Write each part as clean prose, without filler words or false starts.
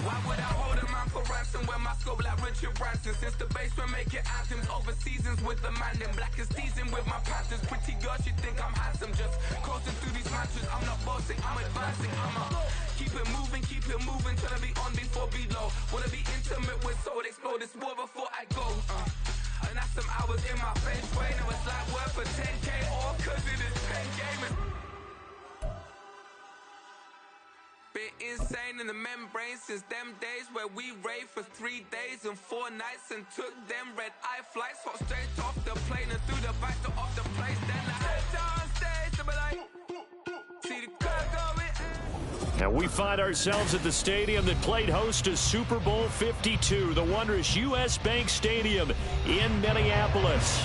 Why would I hold a man for ransom when my scope like Richard Branson? Since the basement making anthems over seasons with the man, then black is seasoned with my panthers. Pretty girl, she think I'm handsome, just coasting through these matches. I'm not bossing, I'm advancing, keep it moving, trying to be on before below. Wanna be intimate with soul, explore this war before I go. And that's some hours in my face way. Now it's like worth for 10K, all cause it is 10 gamers. Been insane in the membrane since them days where we raved for 3 days and 4 nights and took them red eye flights, hot straight off the plane and through the back door of the place. Then I head down stage to be like, see the crowd going. And we find ourselves at the stadium that played host to Super Bowl 52, the wondrous U.S. Bank Stadium in Minneapolis.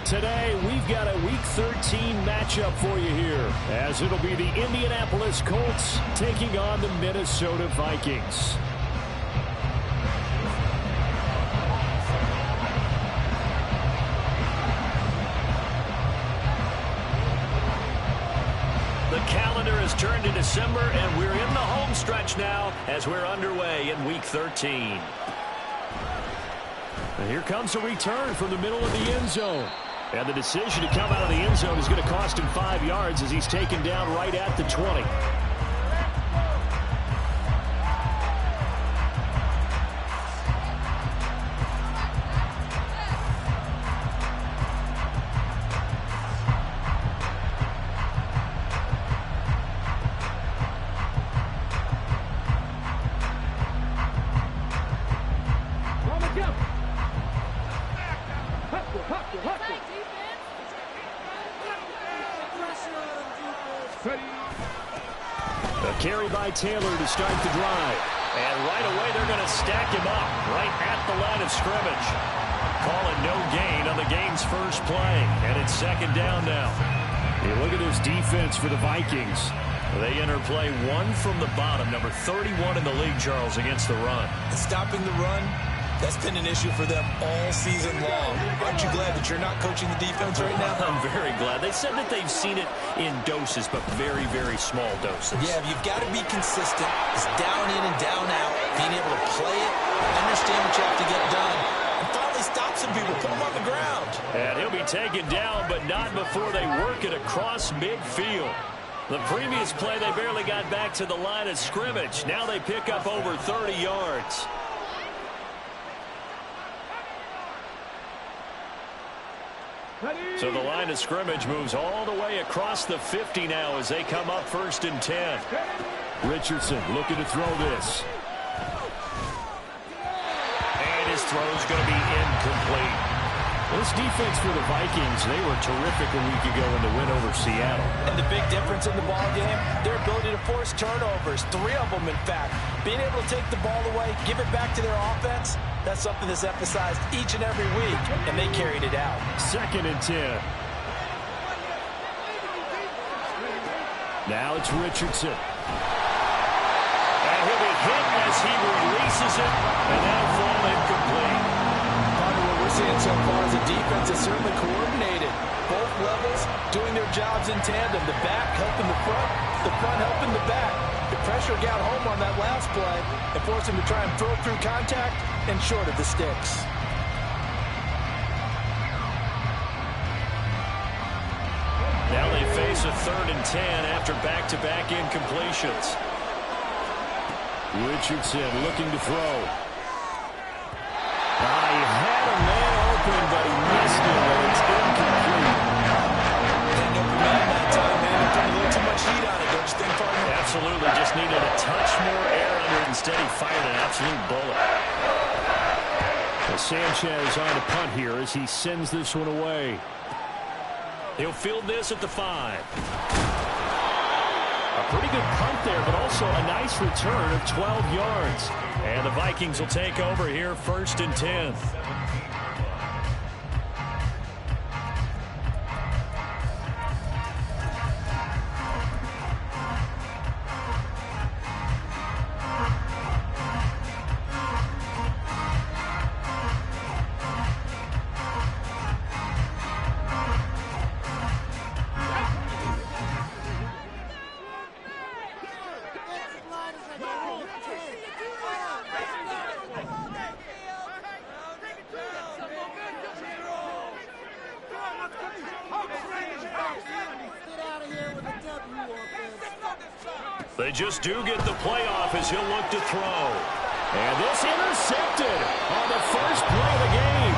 Today, we've got a Week 13 matchup for you here, as it'll be the Indianapolis Colts taking on the Minnesota Vikings. The calendar has turned to December, and we're in the home stretch now as we're underway in Week 13. And here comes a return from the middle of the end zone. And the decision to come out of the end zone is going to cost him 5 yards as he's taken down right at the 20. Carry by Taylor to start the drive. And right away, they're going to stack him up right at the line of scrimmage. Calling no gain on the game's first play. And it's second down now. Hey, look at this defense for the Vikings. They enter play one from the bottom, number 31 in the league, Charles, against the run. Stopping the run, that's been an issue for them all season long. Aren't you glad that you're not coaching the defense right now? I'm very glad. They said that they've seen it in doses, but very, very small doses. Yeah, you've got to be consistent. It's down in and down out. Being able to play it, understand what you have to get done, and finally stop some people, put them on the ground. And he'll be taken down, but not before they work it across midfield. The previous play, they barely got back to the line of scrimmage. Now they pick up over 30 yards. So the line of scrimmage moves all the way across the 50 now as they come up 1st and 10. Richardson looking to throw this. And his throw's going to be incomplete. This defense for the Vikings, they were terrific a week ago in the win over Seattle. And the big difference in the ball game, their ability to force turnovers, 3 of them in fact. Being able to take the ball away, give it back to their offense, that's something that's emphasized each and every week, and they carried it out. 2nd and 10. Now it's Richardson. And he'll be hit as he releases it, and that'll fall incomplete. Part of what we're seeing so far is the defense is certainly coordinated. Both levels doing their jobs in tandem. The back helping the front helping the back. The pressure got home on that last play and forced him to try and throw through contact and short of the sticks. Now they face a 3rd and 10 after back-to-back incompletions. Richardson looking to throw. He had a man open, but he missed it, but it's incomplete. Had an open man that time, man. He put a little too much heat on it, don't you think, partner? Absolutely. Just needed a touch more air under it. Instead, he fired an absolute bullet. Sanchez on the punt here as he sends this one away. He'll field this at the 5. A pretty good punt there, but also a nice return of 12 yards. And the Vikings will take over here 1st and 10. They just do get the playoff as he'll look to throw. And this intercepted on the first play of the game.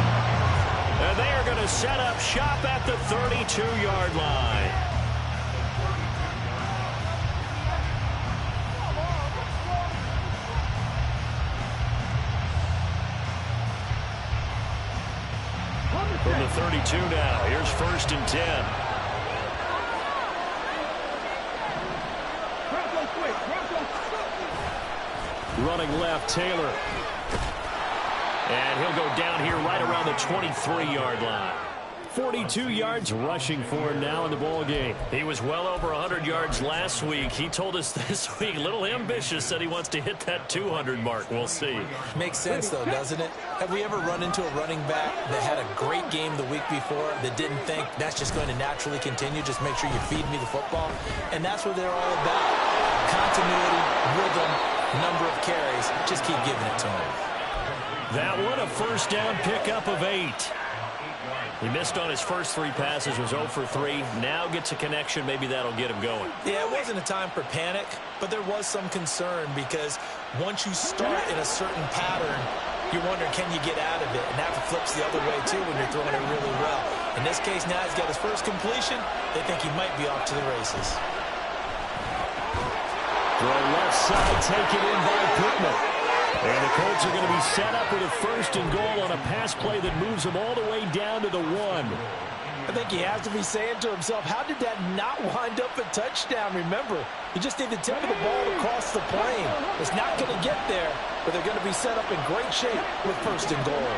And they are going to set up shop at the 32-yard line. From the 32 now, here's 1st and 10. Running left, Taylor. And he'll go down here right around the 23-yard line. 42 yards rushing for him now in the ball game. He was well over 100 yards last week. He told us this week, a little ambitious, said he wants to hit that 200 mark. We'll see. Makes sense, though, doesn't it? Have we ever run into a running back that had a great game the week before that didn't think that's just going to naturally continue? Just make sure you feed me the football. And that's what they're all about. Continuity, rhythm, number of carries. Just keep giving it to him. That one, a first down pickup of 8. He missed on his first 3 passes, was 0 for 3. Now gets a connection. Maybe that'll get him going. Yeah, it wasn't a time for panic, but there was some concern because once you start in a certain pattern, you're wondering, can you get out of it? And that flips the other way, too, when you're throwing it really well. In this case, now he's got his first completion. They think he might be off to the races. Throw left side, taken in by Pittman. And the Colts are going to be set up with a 1st and goal on a pass play that moves them all the way down to the 1. I think he has to be saying to himself, how did that not wind up a touchdown? Remember, you just need the tip of the ball across the plane. It's not going to get there, but they're going to be set up in great shape with 1st and goal.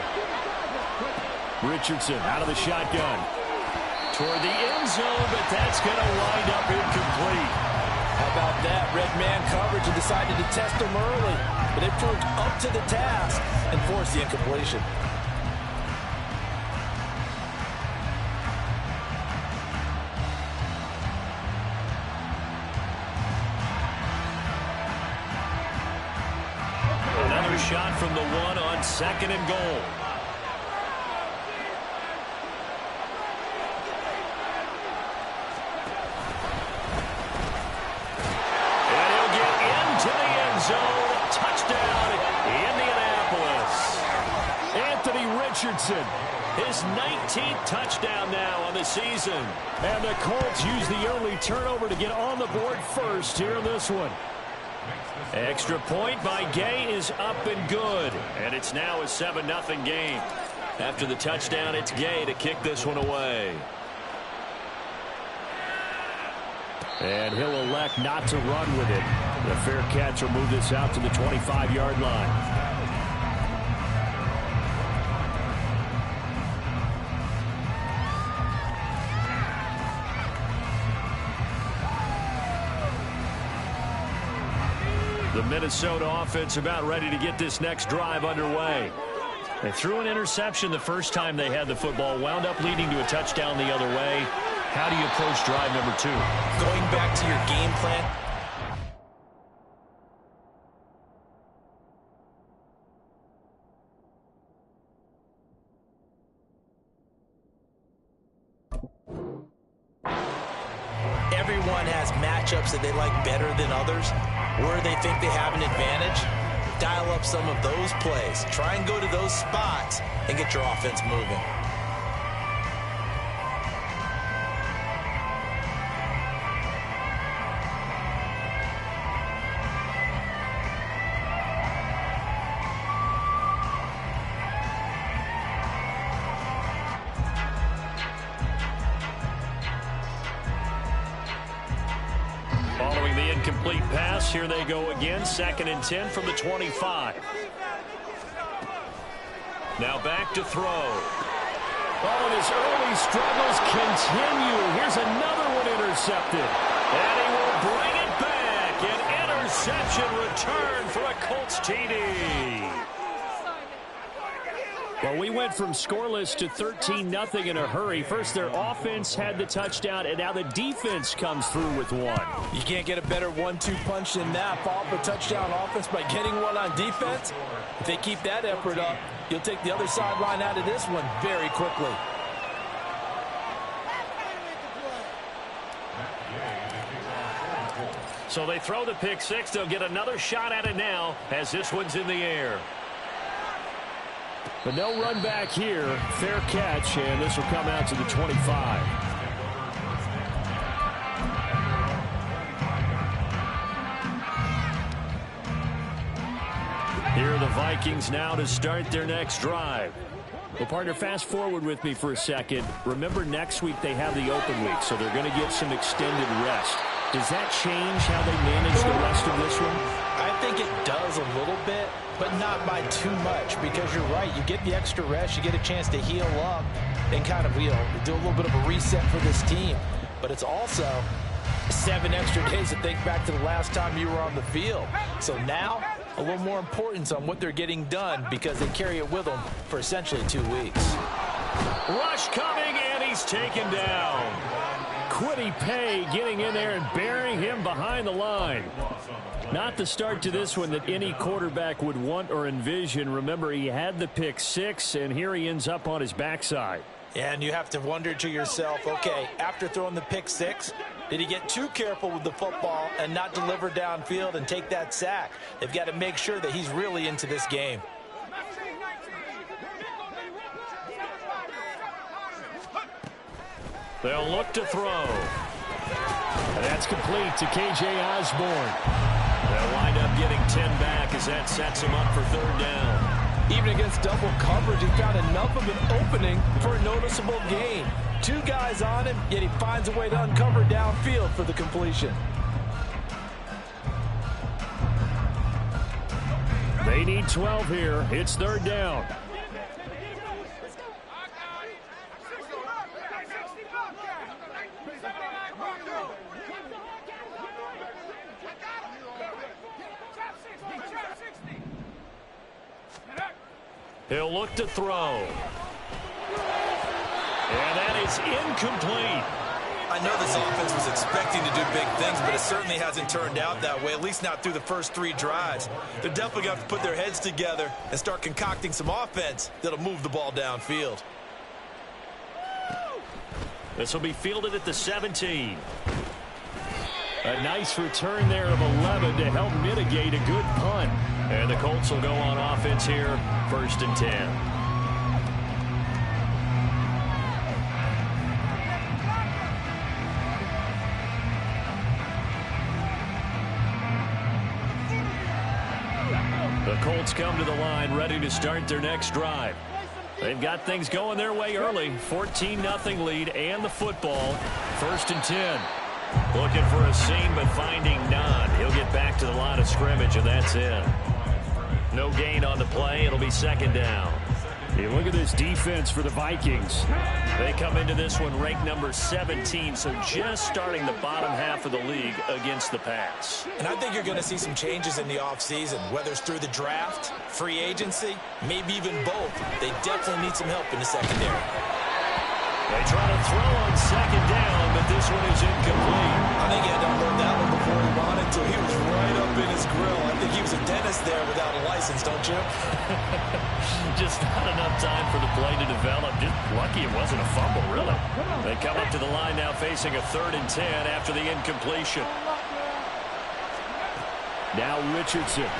Richardson out of the shotgun. Toward the end zone, but that's going to wind up incomplete. How about that? Red man coverage and decided to test him early. But they proved up to the task and forced the incompletion. Another shot from the 1 on 2nd and goal. Zone, touchdown, Indianapolis. Anthony Richardson, his 19th touchdown now on the season. And the Colts use the early turnover to get on the board first here in this one. Extra point by Gay is up and good. And it's now a 7-0 game. After the touchdown, it's Gay to kick this one away. And he'll elect not to run with it. The fair catch will move this out to the 25-yard line. The Minnesota offense about ready to get this next drive underway. They threw an interception the first time they had the football, wound up leading to a touchdown the other way. How do you approach drive number 2? Going back to your game plan. Everyone has matchups that they like better than others, where they think they have an advantage. Dial up some of those plays. Try and go to those spots and get your offense moving. Following the incomplete pass, here they go again. 2nd and 10 from the 25. Now back to throw. Oh, and his early struggles continue. Here's another one intercepted. And he will bring it back. An interception return for a Colts TD. Well, we went from scoreless to 13-0 in a hurry. First, their offense had the touchdown, and now the defense comes through with one. You can't get a better 1-2 punch than that. Follow up a touchdown offense by getting one on defense. If they keep that effort up, you'll take the other sideline out of this one very quickly. So they throw the pick six. They'll get another shot at it now as this one's in the air. But no run back here. Fair catch, and this will come out to the 25. Here are the Vikings now to start their next drive. Well, partner, fast forward with me for a second. Remember, next week they have the open week, so they're going to get some extended rest. Does that change how they manage the rest of this one? I think it does a little bit, but not by too much, because you're right. You get the extra rest, you get a chance to heal up and kind of, do a little bit of a reset for this team. But it's also 7 extra days to think back to the last time you were on the field. So now, a little more importance on what they're getting done because they carry it with them for essentially 2 weeks. Rush coming, and he's taken down. Quiddy Pay getting in there and burying him behind the line. Not the start to this one that any quarterback would want or envision. Remember, he had the pick six, and here he ends up on his backside. And you have to wonder to yourself, okay, after throwing the pick six, did he get too careful with the football and not deliver downfield and take that sack? They've got to make sure that he's really into this game. They'll look to throw. And that's complete to K.J. Osborne. They'll wind up getting 10 back as that sets him up for third down. Even against double coverage, he found enough of an opening for a noticeable gain. 2 guys on him, yet he finds a way to uncover downfield for the completion. They need 12 here. It's third down. He'll look to throw. And that is incomplete. I know this offense was expecting to do big things, but it certainly hasn't turned out that way, at least not through the first 3 drives. They're definitely going to have to put their heads together and start concocting some offense that'll move the ball downfield. This will be fielded at the 17. A nice return there of 11 to help mitigate a good punt. And the Colts will go on offense here, 1st and 10. The Colts come to the line ready to start their next drive. They've got things going their way early. 14-0 lead and the football. 1st and 10. Looking for a seam, but finding none. He'll get back to the line of scrimmage, and that's it. No gain on the play. It'll be 2nd down. Hey, look at this defense for the Vikings. They come into this one ranked number 17, so just starting the bottom half of the league against the pass. And I think you're going to see some changes in the offseason, whether it's through the draft, free agency, maybe even both. They definitely need some help in the secondary. They try to throw on 2nd down, but this one is incomplete. I think he had to unload that one before he wanted to. He was right up in his grill. I think he was a dentist there without a license, don't you? Just not enough time for the play to develop. Just lucky it wasn't a fumble, really. They come up to the line now facing a 3rd and 10 after the incompletion. Now Richardson.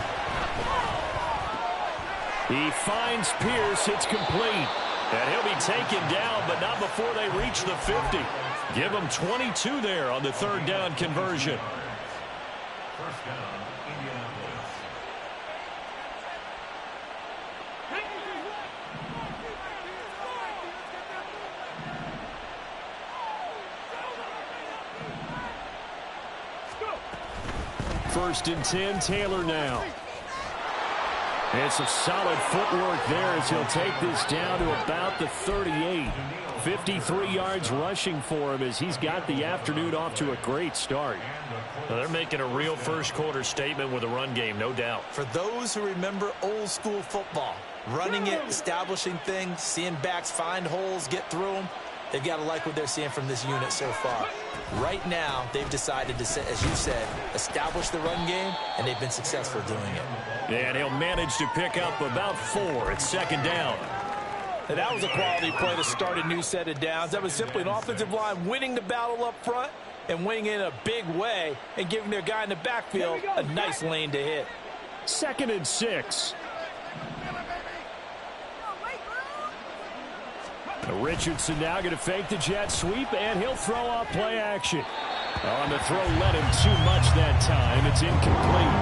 He finds Pierce. It's complete. And he'll be taken down, but not before they reach the 50. Give them 22 there on the 3rd down conversion. First down, Indianapolis. First and 10, Taylor now. And some solid footwork there as he'll take this down to about the 38. 53 yards rushing for him as he's got the afternoon off to a great start. Well, they're making a real first quarter statement with a run game, no doubt. For those who remember old school football, running it, establishing things, seeing backs find holes, get through them, they've got to like what they're seeing from this unit so far. Right now, they've decided to, as you said, establish the run game, and they've been successful doing it. And he'll manage to pick up about 4 at 2nd down. And that was a quality play to start a new set of downs. That was simply an offensive line winning the battle up front and winning in a big way and giving their guy in the backfield a nice lane to hit. 2nd and 6. Richardson now going to fake the jet sweep, and he'll throw off play action. On the throw, led him too much that time. It's incomplete.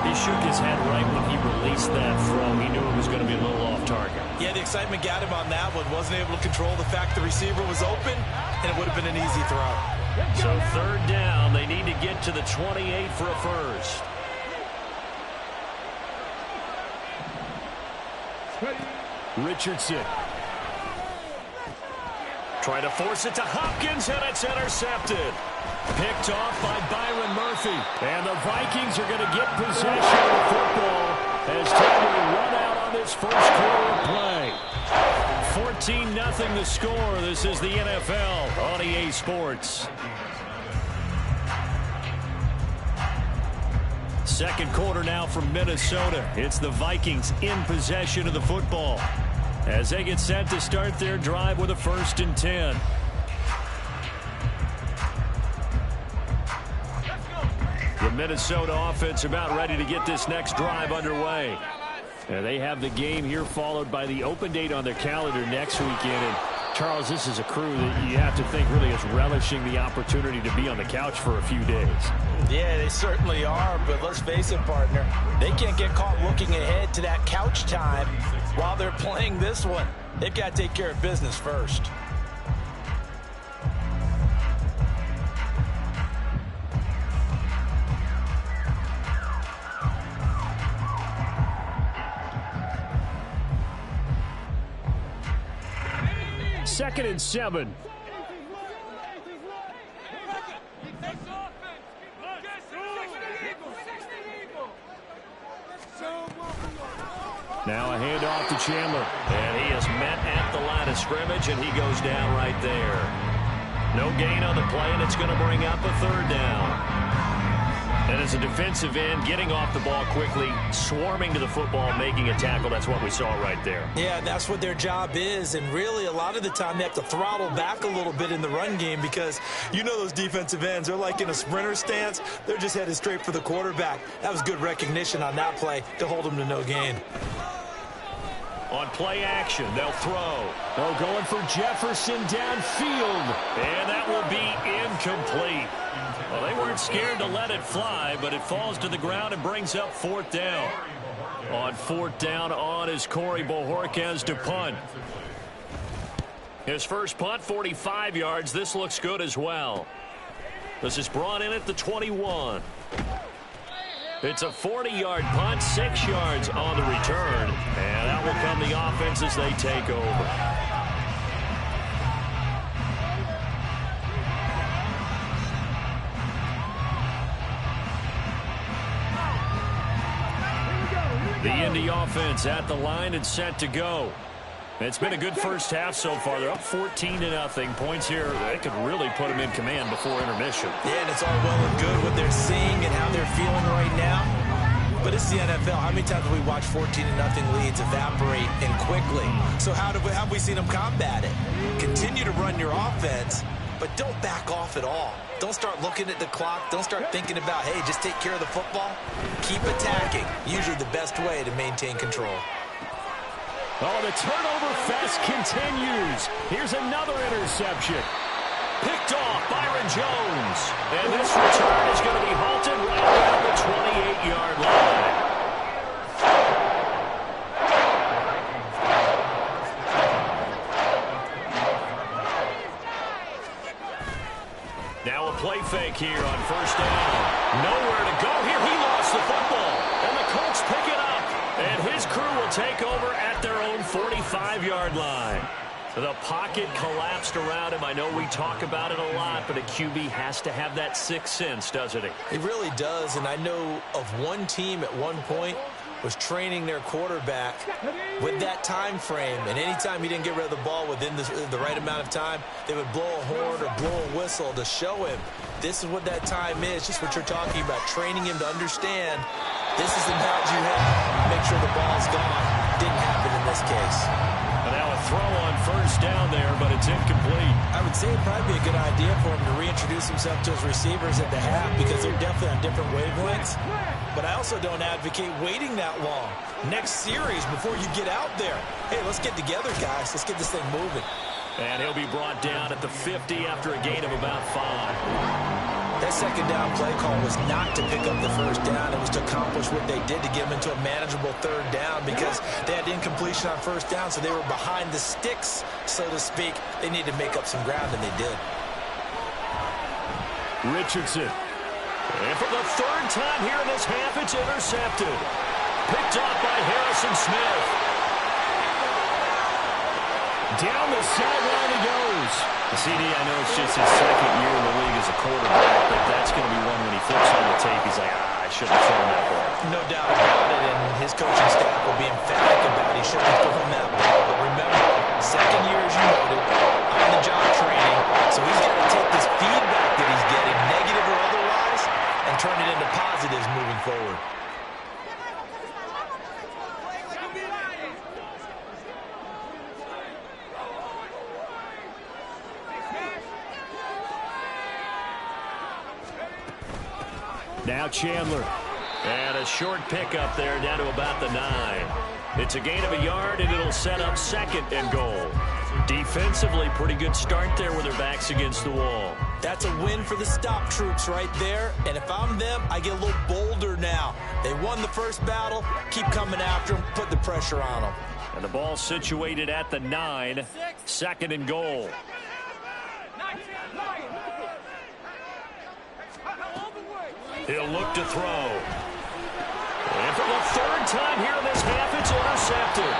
He shook his head right when he released that throw. He knew it was going to be a little off target. Yeah, the excitement got him on that one. Wasn't able to control the fact the receiver was open, and it would have been an easy throw. So 3rd down, they need to get to the 28 for a first. Richardson. Trying to force it to Hopkins, and it's intercepted. Picked off by Byron Murphy. And the Vikings are going to get possession of the football as time to run out on this first quarter of play. 14-0 the score. This is the NFL on EA Sports. 2nd quarter now from Minnesota. It's the Vikings in possession of the football as they get set to start their drive with a 1st and 10. The Minnesota offense about ready to get this next drive underway. They have the game here followed by the open date on their calendar next weekend. And Charles, this is a crew that you have to think really is relishing the opportunity to be on the couch for a few days. Yeah, they certainly are, but let's face it, partner. They can't get caught looking ahead to that couch time while they're playing this one. They've got to take care of business first. Second and 7. Now a handoff to Chandler. And he is met at the line of scrimmage, and he goes down right there. No gain on the play, and it's going to bring up a 3rd down. And as a defensive end, getting off the ball quickly, swarming to the football, making a tackle, that's what we saw right there. Yeah, that's what their job is, and really a lot of the time they have to throttle back a little bit in the run game because you know those defensive ends, they're like in a sprinter stance. They're just headed straight for the quarterback. That was good recognition on that play to hold them to no gain. On play action, they'll throw. Oh, going for Jefferson downfield. And that will be incomplete. Well, they weren't scared to let it fly, but it falls to the ground and brings up 4th down. On 4th down on is Corey Bojorquez to punt. His first punt, 45 yards. This looks good as well. This is brought in at the 21. It's a 40-yard punt, 6 yards on the return. And that will come the offense as they take over. The Indy offense at the line and set to go. It's been a good first half so far. They're up 14-0. Points here, they could really put them in command before intermission. Yeah, and it's all well and good what they're seeing and how they're feeling right now. But it's the NFL. How many times have we watched 14-0 leads evaporate and quickly? So how have we seen them combat it? Continue to run your offense, but don't back off at all. Don't start looking at the clock. Don't start thinking about, hey, just take care of the football. Keep attacking. Usually the best way to maintain control. Oh, the turnover fest continues. Here's another interception. Picked off Byron Jones. And this return is going to be halted right around the 28-yard line. Now a play fake here on 1st down. Nowhere to go here. He lost the football. And the Colts pick it up. And his crew will take over at their own 45-yard line. The pocket collapsed around him. I know we talk about it a lot, but a QB has to have that sixth sense, doesn't he? It really does, and I know of one team at one point was training their quarterback with that time frame, and anytime he didn't get rid of the ball within the right amount of time, they would blow a horn or blow a whistle to show him this is what that time is, just what you're talking about, training him to understand this is the amount you have. Make sure the ball's gone. Didn't happen in this case. And now a throw on first down there, but it's incomplete. I would say it'd probably be a good idea for him to reintroduce himself to his receivers at the half because they're definitely on different wavelengths. But I also don't advocate waiting that long. Next series before you get out there. Hey, let's get together, guys. Let's get this thing moving. And he'll be brought down at the 50 after a gain of about 5. That second down play call was not to pick up the first down. It was to accomplish what they did to get them into a manageable third down because they had incompletion on first down, so they were behind the sticks, so to speak. They needed to make up some ground, and they did. Richardson. And for the third time here in this half, it's intercepted. Picked off by Harrison Smith. Down the sideline he goes. CD, I know it's just his second year in the league as a quarterback, but that's going to be one when he flips on the tape. He's like, I shouldn't have thrown that ball. No doubt about it, and his coaching staff will be emphatic about he shouldn't have thrown that ball. But remember, second year, as you noted, on-the-job training, so he's got to take this feedback that he's getting, negative or otherwise, and turn it into positives moving forward. Now Chandler. And a short pickup there down to about the 9. It's a gain of a yard, and it'll set up second and goal. Defensively, pretty good start there with their backs against the wall. That's a win for the stop troops right there. And if I'm them, I get a little bolder now. They won the first battle. Keep coming after them. Put the pressure on them. And the ball situated at the 9. Second and goal. He'll look to throw. And for the third time here in this half, it's intercepted.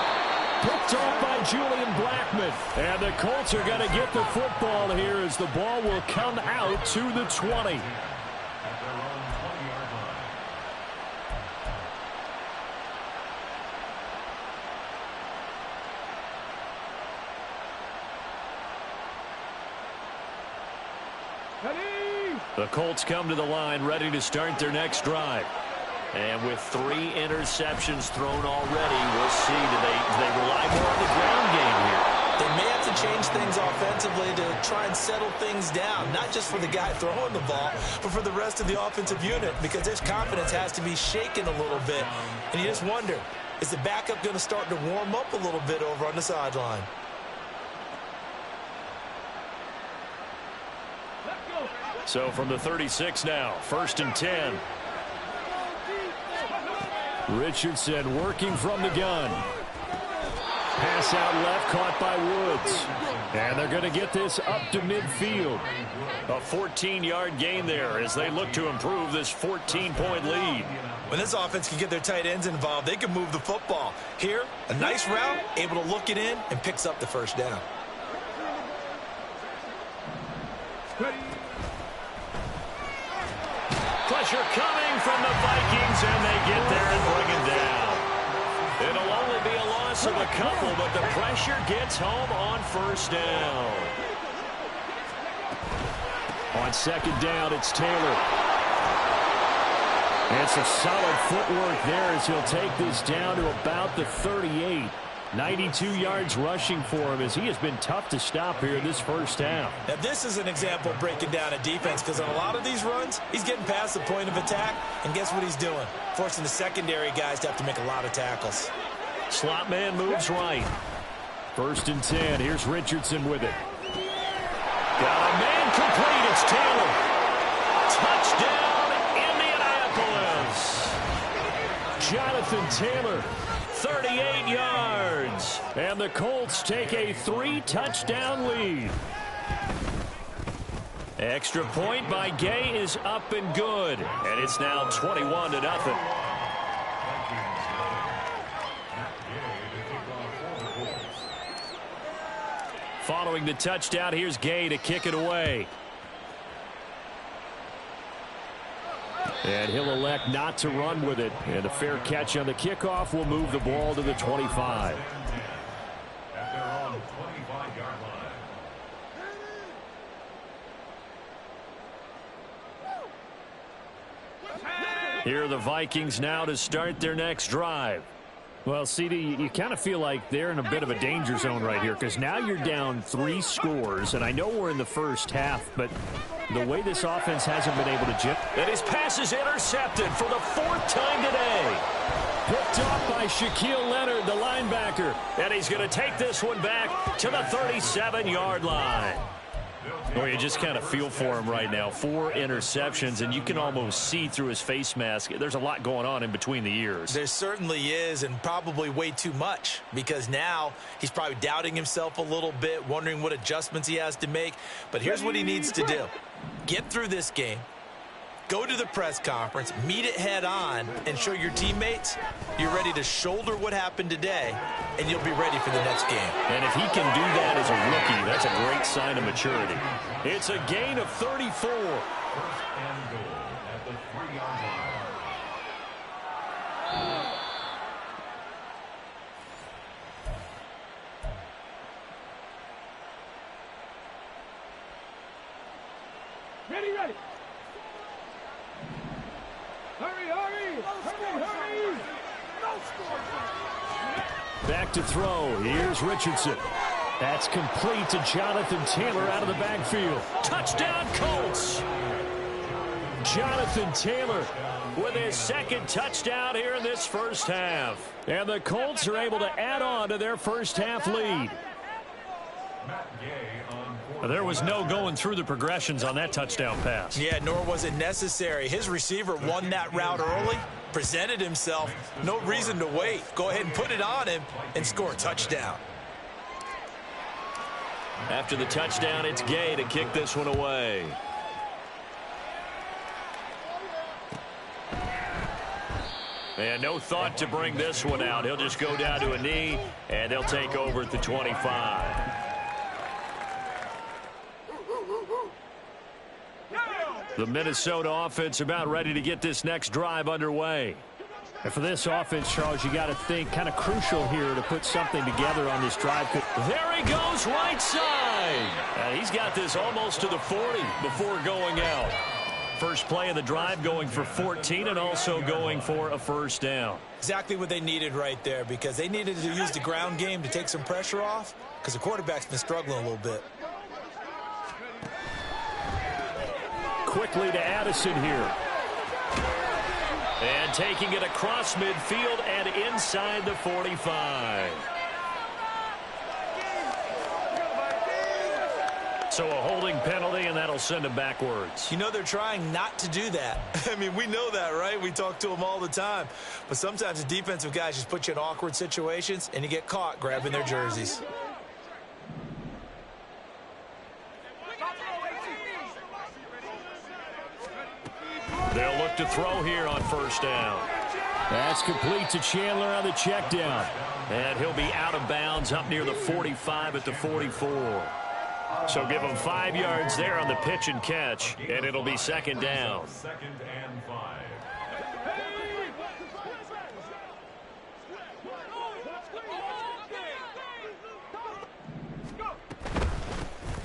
Picked off by Julian Blackmon. And the Colts are going to get the football here as the ball will come out to the 20. The Colts come to the line ready to start their next drive. And with 3 interceptions thrown already, we'll see. Do they rely more on the ground game here? They may have to change things offensively to try and settle things down, not just for the guy throwing the ball, but for the rest of the offensive unit, because their confidence has to be shaken a little bit. And you just wonder, is the backup going to start to warm up a little bit over on the sideline? So from the 36 now, 1st and 10. Richardson working from the gun. Pass out left, caught by Woods. And they're going to get this up to midfield. A 14-yard gain there as they look to improve this 14-point lead. When this offense can get their tight ends involved, they can move the football. Here, a nice route, able to look it in, and picks up the first down. Pressure coming from the Vikings, and they get there and bring it down. It'll only be a loss of a couple, but the pressure gets home on first down. On second down, it's Taylor. And some solid footwork there as he'll take this down to about the 38. 92 yards rushing for him as he has been tough to stop here in this first half. Now, this is an example of breaking down a defense because on a lot of these runs, he's getting past the point of attack, and guess what he's doing? Forcing the secondary guys to have to make a lot of tackles. Slot man moves right. 1st and 10. Here's Richardson with it. Got a man complete. It's Taylor. Touchdown, Indianapolis. Jonathan Taylor. 38 yards. And the Colts take a 3-touchdown lead. Extra point by Gay is up and good. And it's now 21-0. Following the touchdown, here's Gay to kick it away. And he'll elect not to run with it. And a fair catch on the kickoff will move the ball to the 25. At their own 25-yard line. Here are the Vikings now to start their next drive. Well, CD, you kind of feel like they're in a bit of a danger zone right here because now you're down 3 scores, and I know we're in the first half, but the way this offense hasn't been able to jump. And his pass is intercepted for the 4th time today. Picked off by Shaquille Leonard, the linebacker. And he's going to take this one back to the 37-yard line. Well, you just kind of feel for him right now. 4 interceptions, and you can almost see through his face mask. There's a lot going on in between the ears. There certainly is, and probably way too much, because now he's probably doubting himself a little bit, wondering what adjustments he has to make. But here's what he needs to do. Get through this game. Go to the press conference, meet it head on, and show your teammates you're ready to shoulder what happened today, and you'll be ready for the next game. And if he can do that as a rookie, that's a great sign of maturity. It's a gain of 34. First and goal at the 3-yard line. Ready. Hurry. No score. Back to throw. Here's Richardson. That's complete to Jonathan Taylor out of the backfield. Touchdown, Colts. Jonathan Taylor With his 2nd touchdown here in this first half. And the Colts are able to add on to their first half lead. There was no going through the progressions on that touchdown pass. Yeah, nor was it necessary. His receiver won that route early, presented himself. No reason to wait. Go ahead and put it on him and score a touchdown. After the touchdown, it's Gay to kick this one away. And no thought to bring this one out. He'll just go down to a knee, and they'll take over at the 25. The Minnesota offense about ready to get this next drive underway. And for this offense, Charles, you got to think kind of crucial here to put something together on this drive. There he goes, right side. And he's got this almost to the 40 before going out. First play of the drive going for 14 and also going for a first down. Exactly what they needed right there, because they needed to use the ground game to take some pressure off, because the quarterback's been struggling a little bit. Quickly to Addison here. And taking it across midfield and inside the 45. So a holding penalty, and that'll send him backwards. You know, they're trying not to do that. I mean, we know that, right? We talk to them all the time. But sometimes the defensive guys just put you in awkward situations, and you get caught grabbing their jerseys. They'll look to throw here on first down. That's complete to Chandler on the check down. And he'll be out of bounds up near the 45 at the 44. So give him 5 yards there on the pitch and catch, and it'll be second down. 2nd and 5.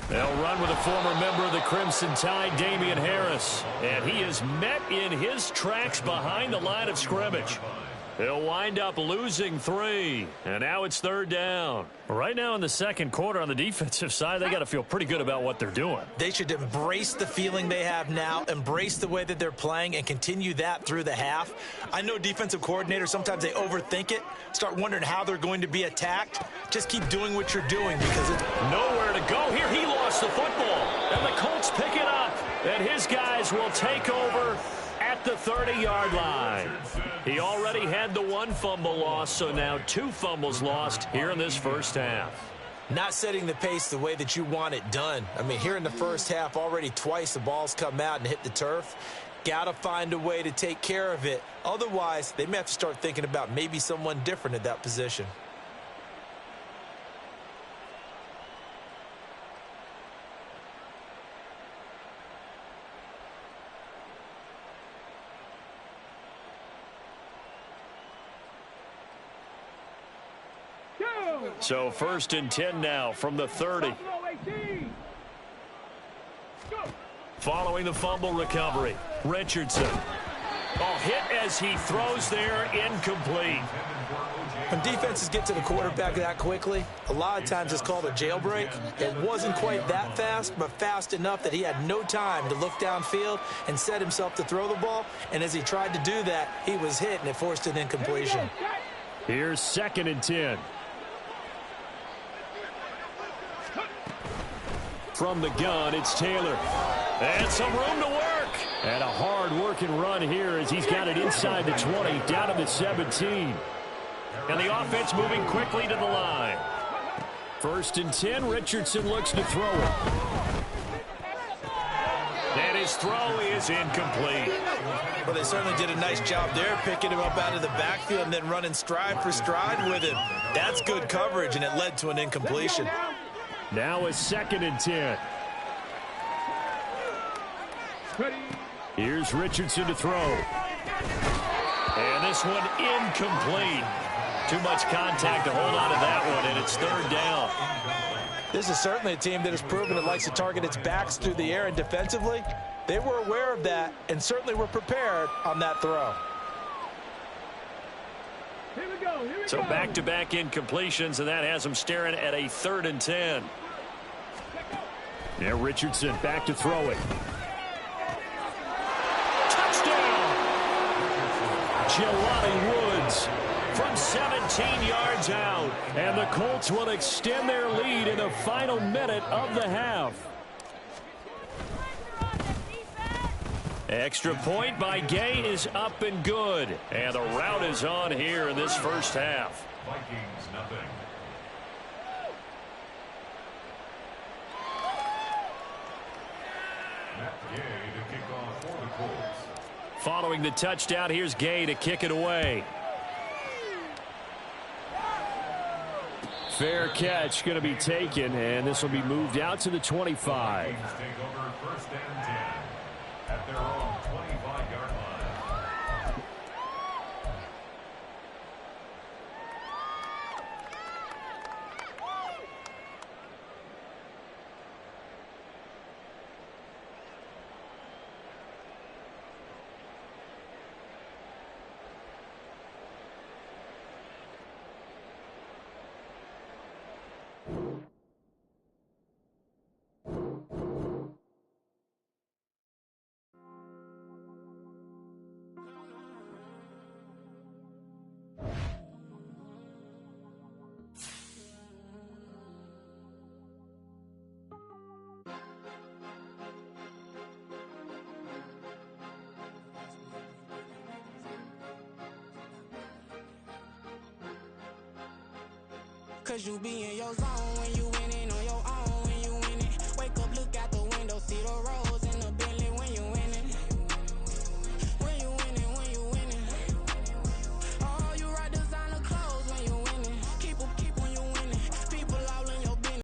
They'll run with a former member of the Crimson Tide, Damian Harris. And he is met in his tracks behind the line of scrimmage. He'll wind up losing 3. And now it's third down. Right now in the second quarter on the defensive side, they got to feel pretty good about what they're doing. They should embrace the feeling they have now, embrace the way that they're playing, and continue that through the half. I know defensive coordinators, sometimes they overthink it, start wondering how they're going to be attacked. Just keep doing what you're doing, because it's nowhere to go here. He lost the football. And the Colts pick it up. And his guys will take over at the 30-yard line. He already had the 1 fumble loss, so now 2 fumbles lost here in this first half. not setting the pace the way that you want it done. I mean, here in the first half, already twice the ball's come out and hit the turf. Got to find a way to take care of it. Otherwise, they may have to start thinking about maybe someone different at that position. So 1st and 10 now from the 30. Following the fumble recovery, Richardson. Oh, hit as he throws there, incomplete. When defenses get to the quarterback that quickly, a lot of times it's called a jailbreak. It wasn't quite that fast, but fast enough that he had no time to look downfield and set himself to throw the ball. And as he tried to do that, he was hit, and it forced an incompletion. Here's 2nd and 10. From the gun, it's Taylor. And some room to work. And a hard-working run here as he's got it inside the 20, down to the 17. And the offense moving quickly to the line. 1st and 10, Richardson looks to throw it. And his throw is incomplete. Well, they certainly did a nice job there, picking him up out of the backfield and then running stride for stride with him. That's good coverage, and it led to an incompletion. Now a 2nd and 10. Here's Richardson to throw. And this one incomplete. Too much contact to hold on to that one, and it's 3rd down. This is certainly a team that has proven it likes to target its backs through the air, and defensively, they were aware of that and certainly were prepared on that throw. So back-to-back incompletions, and that has them staring at a 3rd and 10. Now Richardson back to throw it. Touchdown! Jelani Woods from 17 yards out. And the Colts will extend their lead in the final minute of the half. Extra point by Gay is up and good. And the rout is on here in this first half. Vikings, nothing. Gay to kick off for the Colts. Following the touchdown, here's Gay to kick it away. Fair catch going to be taken, and this will be moved out to the 25. Vikings take over 1st and 10 at their own 25-yard line. Cause you be in your zone when you winning on your own.